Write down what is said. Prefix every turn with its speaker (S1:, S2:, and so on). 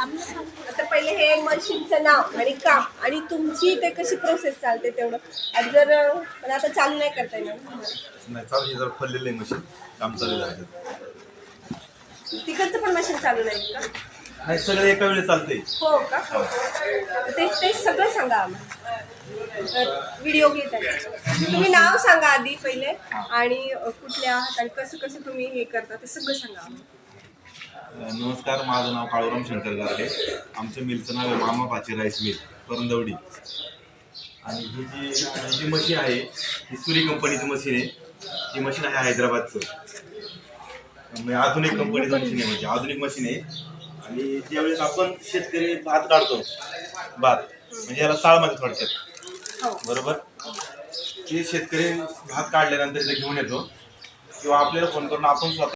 S1: आता पहिले हे मशीनचं नाव आणि काम आणि तुमची ते कशी प्रोसेस चालते तेवढं आणि जर पण आता चालू नाही करता येणार
S2: नाही चालू जर खोललेलं आहे मशीन काम चालू झालं
S1: तिकडचं पण मशीन चालू नाही का?
S2: नाही सगळं एका वेळी चालतंय.
S1: हो का? ते सगळं सांगा आम्हाला व्हिडिओ घेताना तुम्ही नाव सांगा आधी पहिले आणि कुठल्या आणि कसं कसं तुम्ही हे करता ते सगळं सांगा आम्हाला.
S2: नमस्कार, माझं नाव काळूराम शंकर गारडे. आमच्या मिलचं नाव आहे मामा पाची राईस मिल करंदवडी. आणि ही जी मशीन आहे ही सुरी कंपनीचं मशीन आहे. ही मशीन आहे हैदराबादचं म्हणजे आधुनिक कंपनीचं मशीन आहे, म्हणजे आधुनिक मशीन आहे. आणि ज्यावेळेस आपण शेतकरी भात काढतो, भात म्हणजे याला साळमध्ये थोडक्यात बरोबर, ते शेतकरी भात काढल्यानंतर इथे घेऊन येतो किंवा आपल्याला फोन करून आपण स्वतः